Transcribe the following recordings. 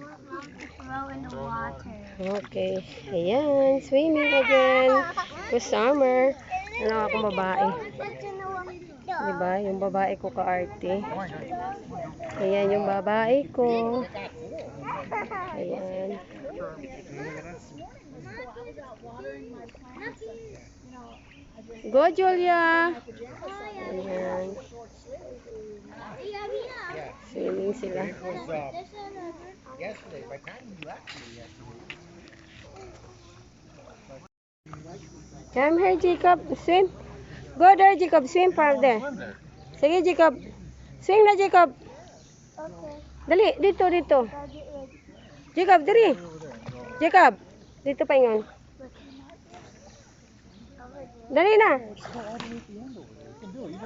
want Mom to throw in the water. Okay. Ayan, swimming again. For summer. Ano akong babae. Diba? Yung babae ko ka-arte. Ayan yung babae ko. Ayan. Go, Julia! Ayan. Swimming sila. Come here, Jacob. Swim. Go there, Jacob. Swim from there. Sige, Jacob. Swing na, Jacob. Okay. Dali, dito, dito. Jacob, dali. Jacob, dito pa yun. Dali na.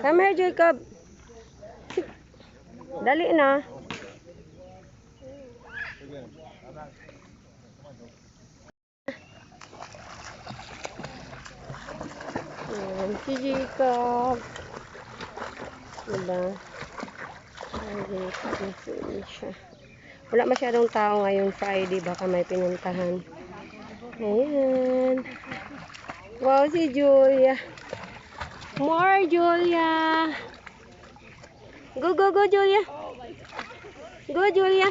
Come here, Jacob. Dali na. Ayan, si Jacob. Diba? Ay, siya. Wala masyadong tao ngayon Friday. Baka may pinuntahan. Ayan. Wow, si Julia. More, Julia. Go, go, go, Julia. Go, Julia.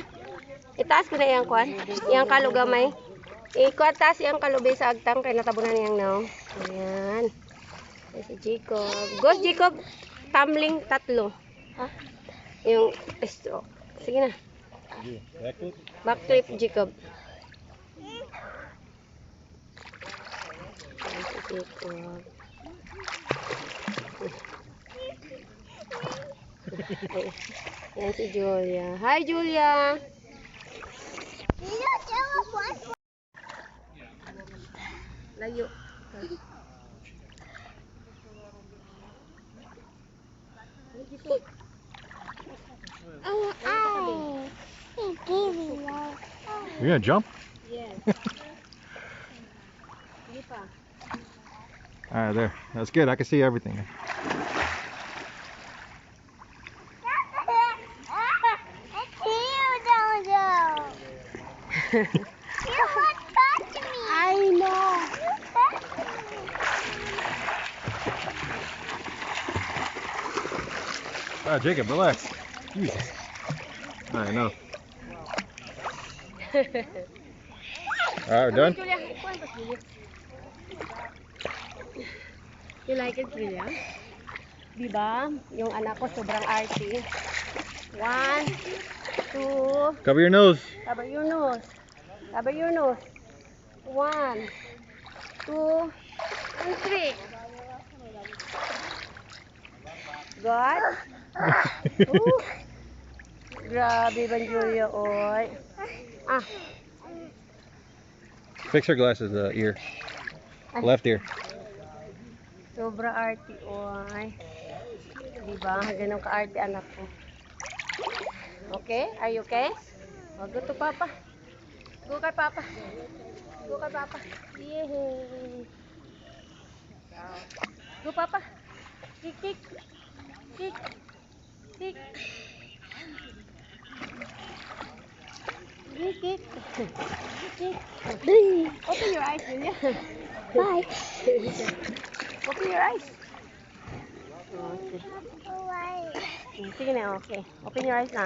Itaas ko na yung kwan. Yung kalugamay. Itaas yung kalubay sa agtang. Kaya natabunan niyang naong. Ayan. Ay, si Jacob. Go, Jacob. Tumbling 3. Ha? Yung stroke. Sige na. Backflip, Jacob. Ayan si Jacob. Ayan si Julia. Hi, Julia. Layo. You're gonna jump? Yes. Alright, there. That's good. I can see everything. I know. Alright, Jacob, relax. Jesus. Alright, no. Alright, we're done? You like it, Julia? Diba? Yung anak ko sobrang arty. 1, 2, Cover your nose. cover your nose. Cover your nose. 1, 2, and 3. God? Grabe ba, Julia, oy. Ah, Fix her glasses, ear. Left ear. sobra arty, oy. Diba? Ganun ka-arty anak ko. Okay? Are you okay? Oh, go to Papa. Go kay Papa. Go kay Papa. Yay! Go, Papa. Kick, kick. Kick. Kick. Kick, kick. Kick. Open your eyes, Julia. Bye. Open your eyes. Okay. Sige na, okay. Open your eyes na.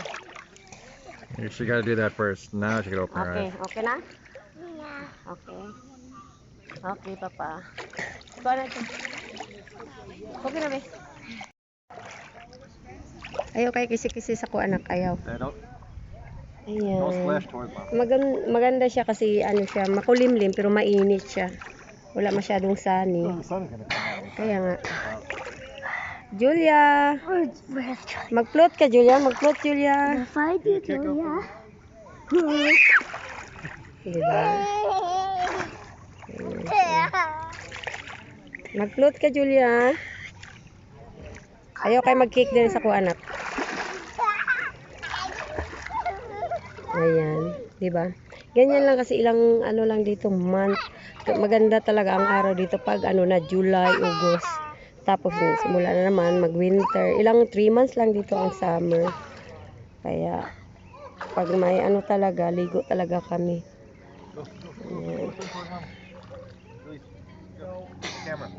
She gotta do that first. Now she can open her Okay, eyes. okay na? Yeah. Okay. Okay, Papa. Go na ito. Okay na, be. Ayaw kay kisi-kisi sa ko anak, ayaw. Don't Ayan. splash towards mom. Maganda siya kasi ano siya, makulimlim pero mainit siya. Wala masyadong sani. The sun's gonna come out. Kaya nga. Julia! Mag-float ka, Julia. Mag-float, Julia. Fight you, Julia. Diba? Mag-float ka, Julia. Ayaw kayo mag-cake din sa ko anak. Ayan, 'di ba? Ganyan lang kasi ilang ano lang dito month. Maganda talaga ang araw dito pag ano na July, August. Tapos simula na naman mag-winter. Ilang 3 months lang dito ang summer. Kaya Pag may ano talaga, ligo talaga kami. Ayan. Camera.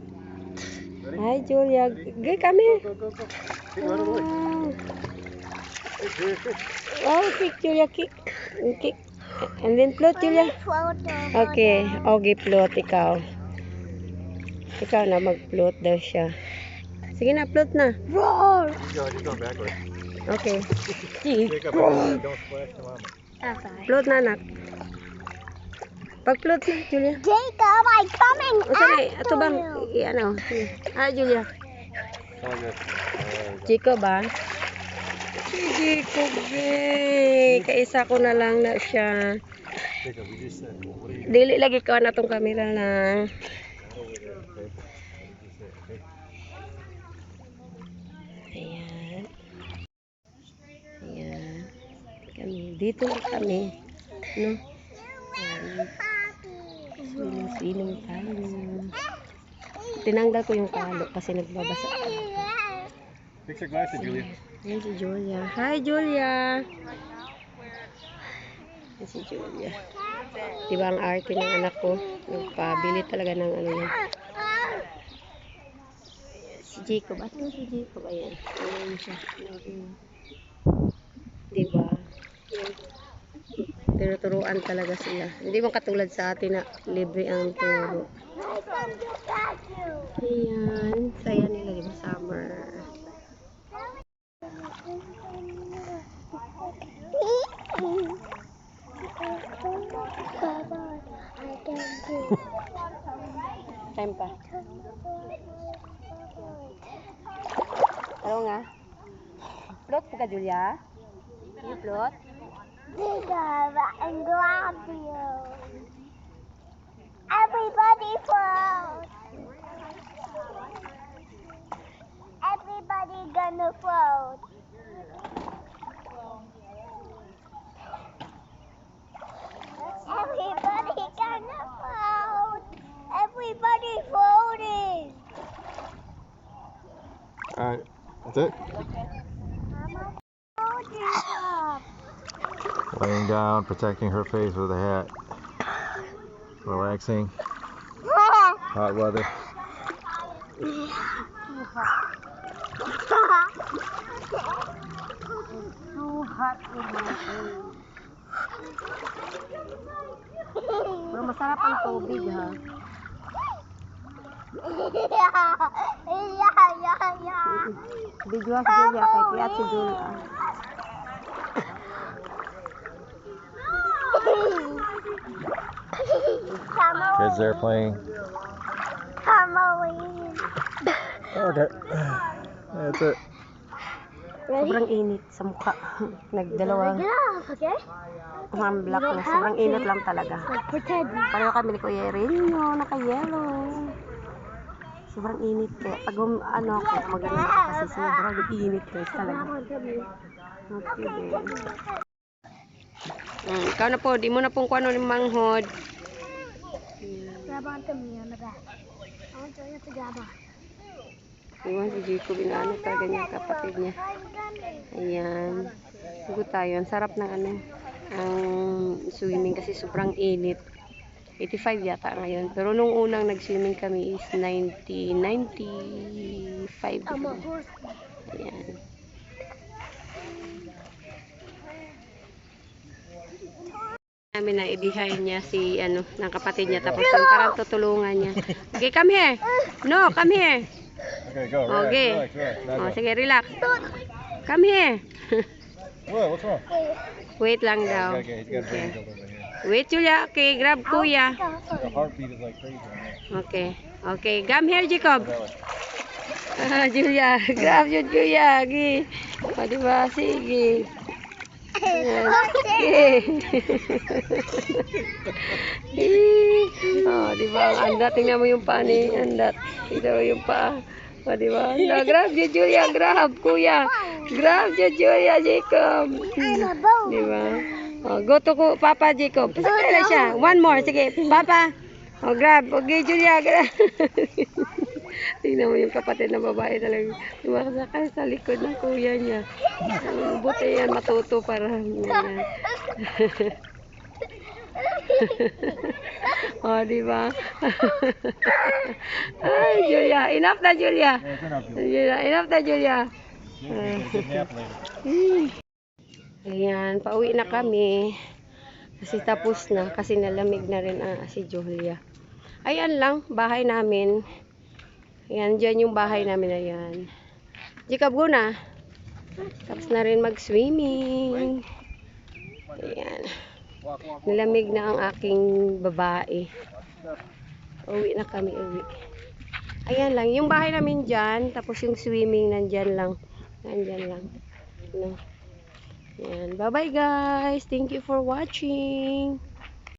Hi, Julia. Gay kami. Go, go, go. Kick right away. Wow. Kick, Julia, kick. Oh, kick, Julia, kick. Kick. And then float, Julia. Okay. Okay, float ikaw. Ikaw na mag-float daw siya. Sige na, float na. Roar. He's going backwards. Okay. Jacob, don't splash the mama. Float na, anak. Pag-float na, Julia. Jacob, I'm coming O, sorry. after Ito bang, you. ano. Ah, Julia. All good. Jacob, ah. Si Jacob, eh. Kaisa ko na lang na siya. Jacob, we just said, what are you Dili lagi ka na tong camera lang. over there? Okay. Just say, okay. Ayan. Ayan. Kami. Dito lang kami. No? Ayan. Swimming tayo. Tinanggal ko yung kalo kasi nagbabasa. Fix your glasses, Julia. Ayan si Julia. Hi, Julia! Ayan si Julia. Diba ang arte ng anak ko? Nagpabili talaga ng ano yan. Si Jacob. At si Jacob? Ayan. Ayan siya. Diba? Tinuturuan talaga sila. Hindi mo katulad sa atin na libre ang turo. Ayan. Saya nila, diba? Summer. Time pa. Ano nga? Float po ka, Julia? You float? Jacob, I grab you. Everybody float. Everybody gonna float. Everybody gonna float. Everybody floating. All right. That's it. Jacob. Laying down, protecting her face with a hat. Relaxing. Hot weather. Too hot in my face. Pero masarap ang tubig, ha? Yeah. Video si Julia kay Kuya si Julia. Kids there playing. Halloween. Okay. That's it. Sobrang init sa mukha. Nagdalawang Okay. black na. Sobrang init lang talaga. Pretend. Pareho kami ni Kuya Rinyo, naka-yellow. Sobrang init kaya pag ano ako maganda kasi sobrang init guys talaga. Okay din. Ikaw na po, di mo na pong kuha ng manghod. Grab onto me on the back. I want you to grab on. Iwan si Jacob, inaano talaga niya kapatid niya. Ayan. Hugot tayo. Ang sarap ng ano, ang swimming kasi sobrang init. 85 yata ngayon. Pero nung unang nag-swimming kami is 95. Ayan. Namin na ibihay niya si ano ng kapatid niya tapos parang tutulungan niya. Okay, come here. No, come here. Okay, go. Relax, Okay. relax, relax. Now Oh, go. sige, relax. Come here. What? What's wrong? Wait lang daw. He's got Okay. a over here. Wait, Julia. Okay, grab kuya. The heartbeat is like crazy on there. Okay. Okay, come here, Jacob. That way. Ah, Julia. Grab yun, Julia. Okay. O, diba? Sige. Ayan. Okay. Oh, diba? Ang andat. Tingnan mo yung paa ni andat. Tingnan mo yung paa. O, diba? Anda, grab yun, Julia. Grab, kuya. Grab yun, Julia, Jacob. Diba? Oh, go to Papa, Jacob. Pasakay na siya. One more. Sige, Papa. Oh, grab. Okay, Julia. Grab. Tingnan mo yung kapatid na babae talaga. Sumasakay sa likod ng kuya niya. Buti yan, matuto para. Yan. Oh, di ba? Ay, Julia. Enough na, Julia. Yeah, it's enough. Julia, enough na, Julia. Get nap later. Ayan, pauwi na kami. Kasi tapos na. Kasi nalamig na rin si Julia. Ayan lang, bahay namin. Ayan, dyan yung bahay namin. Ayan. Jacob, go na. Tapos na rin mag-swimming. Ayan. Nilamig na ang aking babae. Uwi na kami, uwi. Ayan lang, yung bahay namin dyan. Tapos yung swimming, nandyan lang. Nandyan lang. No. Ayan. Bye-bye guys. Thank you for watching.